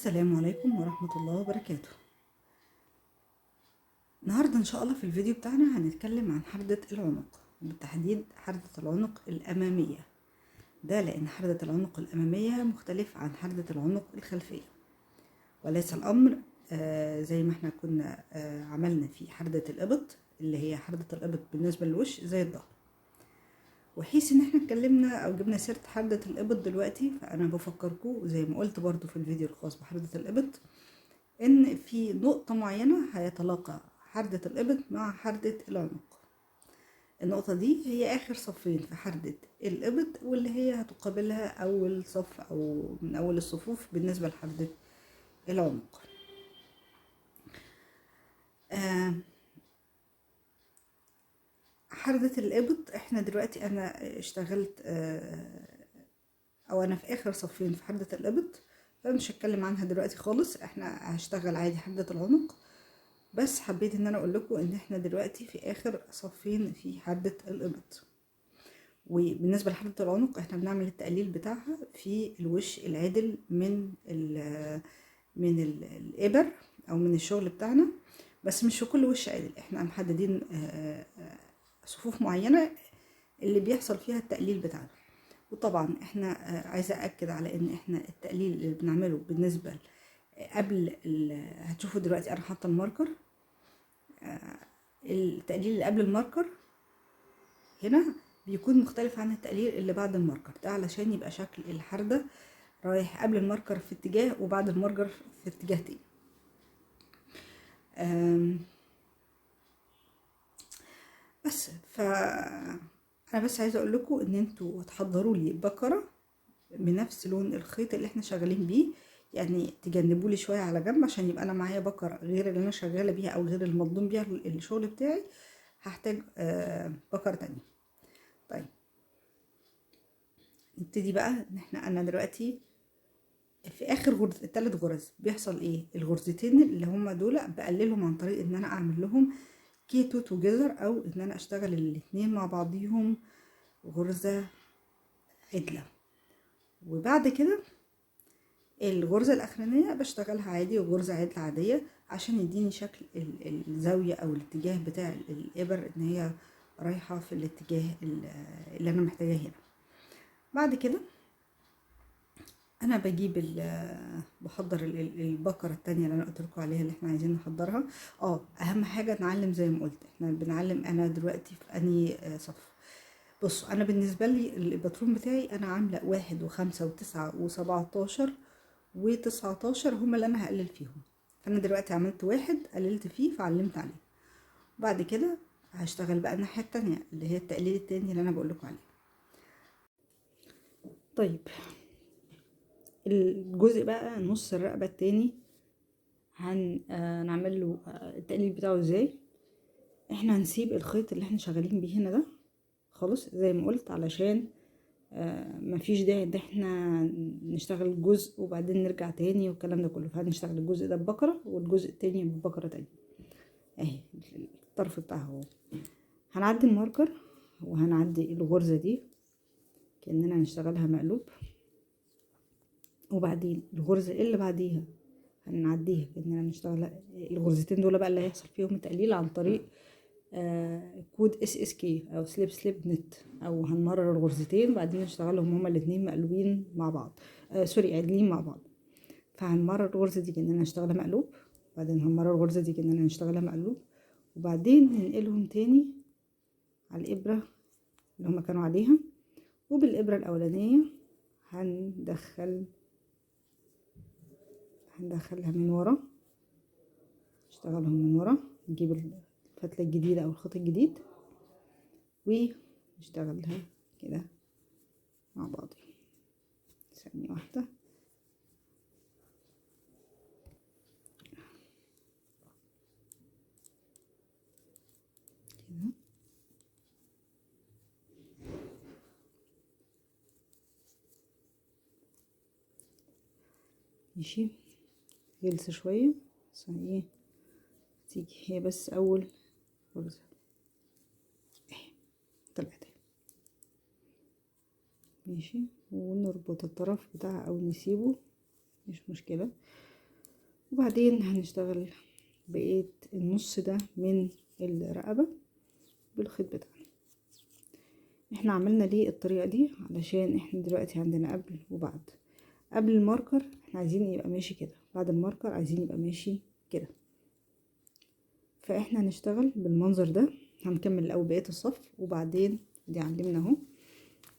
السلام عليكم ورحمة الله وبركاته. النهاردة إن شاء الله في الفيديو بتاعنا هنتكلم عن حردة العنق، بالتحديد حردة العنق الأمامية. ده لأن حردة العنق الأمامية مختلف عن حردة العنق الخلفية، وليس الأمر زي ما احنا كنا عملنا في حردة الإبط اللي هي حردة الإبط بالنسبة للوش زي الظهر. وحيث ان احنا اتكلمنا او جبنا سيرة حردة الإبط دلوقتي، فأنا بفكركم زي ما قلت برضو في الفيديو الخاص بحردة الإبط ان في نقطة معينة هيتلاقى حردة الإبط مع حردة العنق. النقطة دي هي آخر صفين في حردة الإبط، واللي هي هتقابلها أول صف أو من أول الصفوف بالنسبة لحردة العنق. حردة الإبط احنا دلوقتي أنا اشتغلت أو أنا في آخر صفين في حردة الإبط، فمش هتكلم عنها دلوقتي خالص. احنا هشتغل عادي حردة العنق، بس حبيت ان انا اقول لكم ان احنا دلوقتي في اخر صفين في حردة الإبط. وبالنسبة لحردة العنق احنا بنعمل التقليل بتاعها في الوش العدل من الإبر او من الشغل بتاعنا، بس مش في كل وش عدل. احنا محددين صفوف معينة اللي بيحصل فيها التقليل بتاعنا. وطبعا احنا عايزة أأكد على ان احنا التقليل اللي بنعمله بالنسبة قبل هتشوفوا دلوقتي انا حاطة الماركر. التقليل اللي قبل الماركر هنا بيكون مختلف عن التقليل اللي بعد الماركر، ده علشان يبقى شكل الحردة رايح قبل الماركر في اتجاه وبعد الماركر في اتجاه تاني. بس انا بس عايزه اقول لكم ان انتوا تحضروا لي بكره بنفس لون الخيط اللي احنا شغالين بيه، يعني تجنبوا لي شويه على جنب عشان يبقى انا معايا بكره غير اللي انا شغاله بيها او غير المضمون بيها الشغل بتاعي. هحتاج بكره تانية. طيب نبتدي بقى ان انا دلوقتي في اخر غرزة الثلاث غرز بيحصل ايه؟ الغرزتين اللي هما دول بقللهم عن طريق ان انا اعمل لهم كيتو توجذر، او ان انا اشتغل الاتنين مع بعضيهم غرزة عدلة. وبعد كده الغرزة الاخرانية بشتغلها عادي وغرزة عدلة عادية عشان يديني شكل الزاوية او الاتجاه بتاع الابر ان هي رايحة في الاتجاه اللي انا محتاجاه هنا. بعد كده انا بجيب بحضر البكره التانية اللي انا قلت لكم عليها اللي احنا عايزين نحضرها. اهم حاجه نعلم زي ما قلت، احنا بنعلم. انا دلوقتي في انهي صف؟ بصوا، انا بالنسبه لي الباترون بتاعي انا عامله 1 و5 و9 و17 و19 هما اللي انا هقلل فيهم. فانا دلوقتي عملت واحد قللت فيه فعلمت عليه. بعد كده هشتغل بقى الناحيه التانية اللي هي التقليل التاني اللي انا بقول لكم عليه. طيب الجزء بقى نص الرقبه التاني هنعمل له التقليل بتاعه ازاي. احنا هنسيب الخيط اللي احنا شغالين بيه هنا ده خالص زي ما قلت، علشان مفيش داعي ان احنا نشتغل جزء وبعدين نرجع تاني والكلام ده كله. فهنشتغل الجزء ده ببكرة والجزء التاني ببكرة تانية اهي الطرف بتاعها اهو. هنعدي الماركر وهنعدي الغرزة دي كأننا هنشتغلها مقلوب، وبعدين الغرزة اللي بعديها هنعديها كأننا نشتغل الغرزتين دول بقى اللي هيحصل فيهم التقليل عن طريق كود SSK او سليب نت، او هنمرر الغرزتين بعدين نشتغلهم هما الاتنين مقلوبين مع بعض، سوري عادلين مع بعض. فهنمرر الغرزة دي كأننا نشتغلها مقلوب، بعدين هنمرر الغرزة دي كأننا نشتغلها مقلوب، وبعدين ننقلهم تاني على الإبرة اللي هما كانوا عليها، وبالإبرة الأولانية هندخلها من ورا، نشتغلهم من ورا، نجيب الفتلة الجديدة أو الخيط الجديد ونشتغلها كده مع بعض. ثانية واحدة كده. ماشي، غلسة شوية بس ايه تيجي هي بس أول غرزة اهي طلعت اهي. ماشي، ونربط الطرف بتاعها أو نسيبه مش مشكلة. وبعدين هنشتغل بقية النص ده من الرقبة بالخيط بتاعنا. احنا عملنا ليه الطريقة دي؟ علشان احنا دلوقتي عندنا قبل وبعد. قبل الماركر احنا عايزين يبقى ماشي كده، بعد الماركر عايزين يبقى ماشي كده، فاحنا هنشتغل بالمنظر ده. هنكمل الاول بقية الصف، وبعدين دي علمنا اهو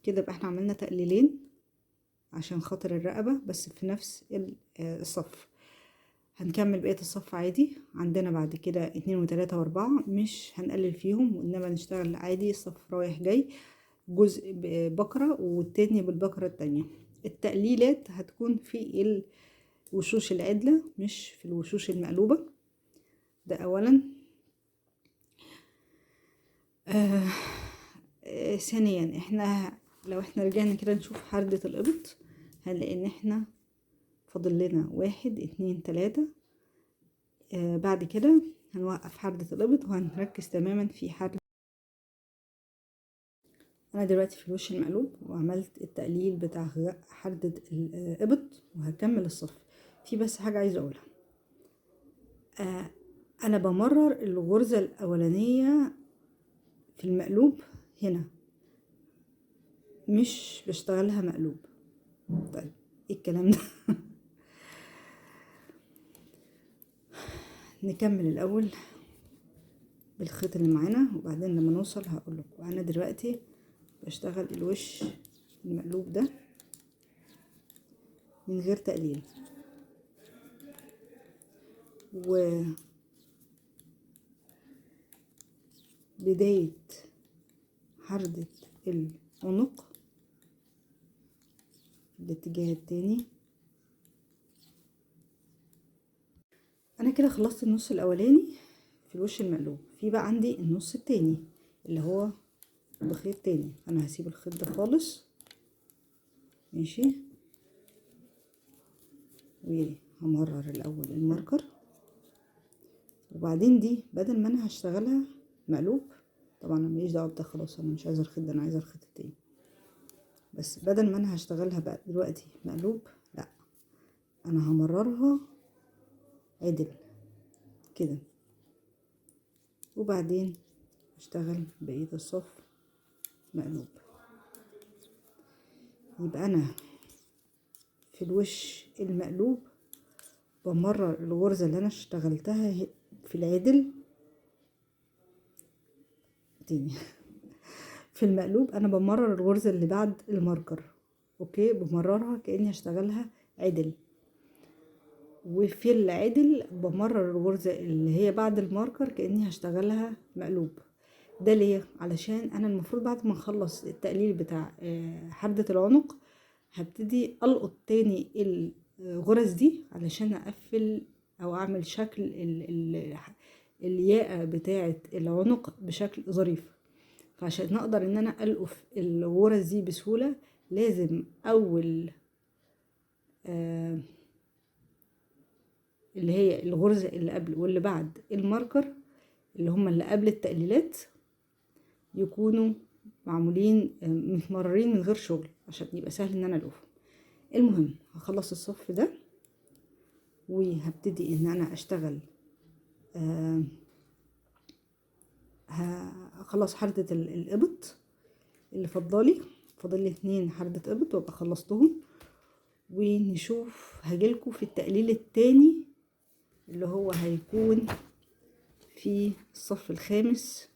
كده، يبقى احنا عملنا تقليلين عشان خاطر الرقبة بس في نفس الصف. هنكمل بقية الصف عادي. عندنا بعد كده 2 و3 و4 مش هنقلل فيهم، وانما نشتغل عادي الصف رايح جاي، جزء ببكرة والتاني بالبكرة التانية. التقليلات هتكون في الوشوش العدلة مش في الوشوش المقلوبة، ده اولا. ثانيا احنا لو احنا رجعنا كده نشوف حردة الإبط، هنلاقي ان احنا فاضل لنا 1 2 3. بعد كده هنوقف حردة الإبط وهنركز تماما في حردة. انا دلوقتي في الوش المقلوب وعملت التقليل بتاع حردة الإبط وهكمل الصف. في بس حاجة عايزة اقولها، انا بمرر الغرزة الاولانية في المقلوب هنا، مش بشتغلها مقلوب. طيب ايه الكلام ده؟ نكمل الاول بالخيط اللي معانا، وبعدين لما نوصل هقول لكم. انا دلوقتي بشتغل الوش المقلوب ده من غير تقليل، وبداية حردة العنق في الاتجاه التاني. انا كده خلصت النص الاولاني في الوش المقلوب. في بقى عندي النص التاني اللي هو بخيط تاني. انا هسيب الخيط ده خالص، ماشي، وهمرر الاول الماركر، وبعدين دي بدل ما انا هشتغلها مقلوب، طبعا انا ماليش دعوه بده خلاص، انا مش عايزه الخيط ده، انا عايزه الخيط التاني. بس بدل ما انا هشتغلها بقى دلوقتي مقلوب، لا، انا همررها عدل كده، وبعدين اشتغل بقيه الصف مقلوب. يبقى انا في الوش المقلوب بمرر الغرزه اللي انا اشتغلتها في العدل تاني. في المقلوب انا بمرر الغرزه اللي بعد الماركر، اوكي، بمررها كاني هشتغلها عدل. وفي العدل بمرر الغرزه اللي هي بعد الماركر كاني هشتغلها مقلوب. ده ليه؟ علشان انا المفروض بعد ما اخلص التقليل بتاع حردة العنق هبتدي القط تاني الغرز دي علشان اقفل او اعمل شكل الياقة بتاعة العنق بشكل ظريف. فعشان اقدر ان انا القف الغرز دي بسهولة لازم اول اللي هي الغرزة اللي قبل واللي بعد الماركر اللي هما اللي قبل التقليلات يكونوا معمولين متمررين من غير شغل عشان يبقى سهل ان انا القفهم. المهم هخلص الصف ده وهبتدي ان انا اشتغل هخلص حردة الابط اللي فاضلي 2 حردة ابط وابقى خلصتهم. ونشوف هجيلكوا في التقليل التاني اللي هو هيكون في الصف الخامس.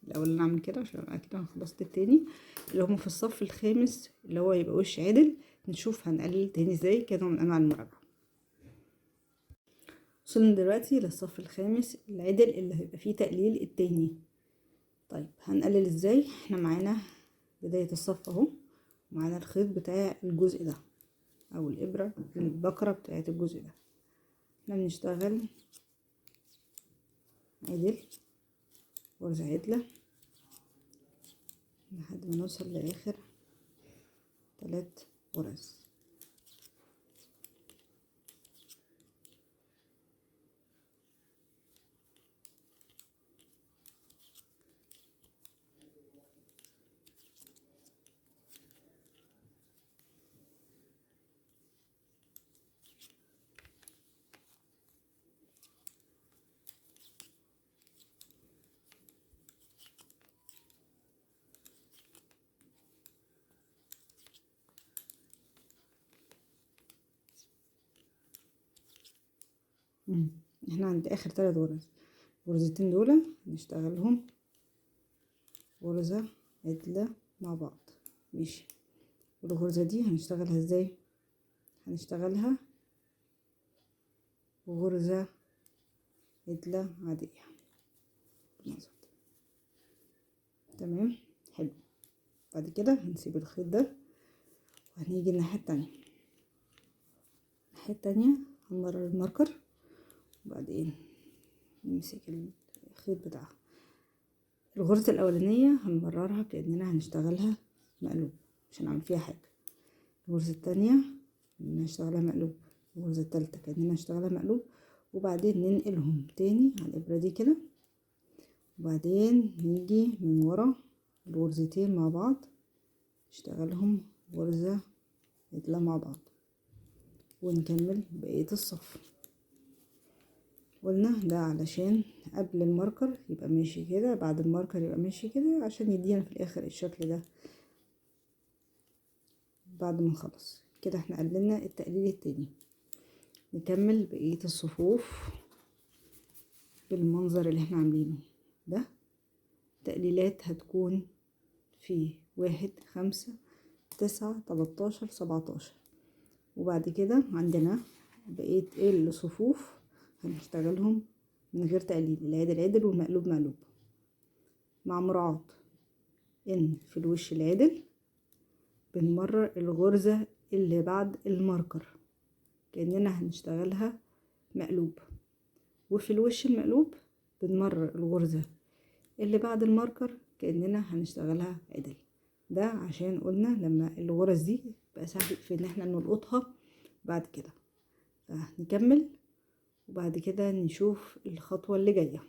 الاول انا اعمل كده عشان اكيد انا خلصت التاني اللي هم في الصف الخامس اللي هو يبقى وش عدل. نشوف هنقلل تاني ازاي كنوع من انواع المراجعه. وصلنا دلوقتي للصف الخامس العدل اللي هيبقى فيه تقليل التاني. طيب هنقلل ازاي؟ احنا معانا بدايه الصف اهو، معانا الخيط بتاع الجزء ده او الابره البكره بتاعت الجزء ده. احنا بنشتغل عدل غرزة عدلة لحد ما نوصل لاخر 3 غرز. احنا عند اخر 3 غرز، الغرزتين دول هنشتغلهم غرزة عدلة مع بعض. ماشي. والغرزة دي هنشتغلها ازاي؟ هنشتغلها غرزة عدلة عادية بالمنظر ده. تمام، حلو. بعد كده هنسيب الخيط ده وهنيجي الناحية التانية. الناحية التانية هنمرر الماركر وبعدين نمسك الخيط بتاعها. الغرزة الأولانية هنمررها كأننا هنشتغلها مقلوب، مش هنعمل فيها حاجة. الغرزة التانية هنشتغلها مقلوب، الغرزة التالتة كأننا هنشتغلها مقلوب، وبعدين ننقلهم تاني على الإبرة دي كده، وبعدين نيجي من ورا الغرزتين مع بعض نشتغلهم غرزة عدلة مع بعض، ونكمل بقية الصف. قلنا ده علشان قبل الماركر يبقى ماشي كده، بعد الماركر يبقى ماشي كده، عشان يدينا في الاخر الشكل ده. بعد ما نخلص كده احنا قللنا التقليل التاني. نكمل بقية الصفوف بالمنظر اللي احنا عاملينه ده. تقليلات هتكون في 1 5 9 13 17. وبعد كده عندنا بقية الصفوف هنشتغلهم من غير تقليل، العدل عدل والمقلوب مقلوب، مع مراعاة ان في الوش العدل بنمرر الغرزة اللي بعد الماركر كأننا هنشتغلها مقلوب، وفي الوش المقلوب بنمرر الغرزة اللي بعد الماركر كأننا هنشتغلها عدل. ده عشان قلنا لما الغرز دي بقى سهل في ان احنا نلقطها بعد كده. فنكمل وبعد كده نشوف الخطوة اللي جاية.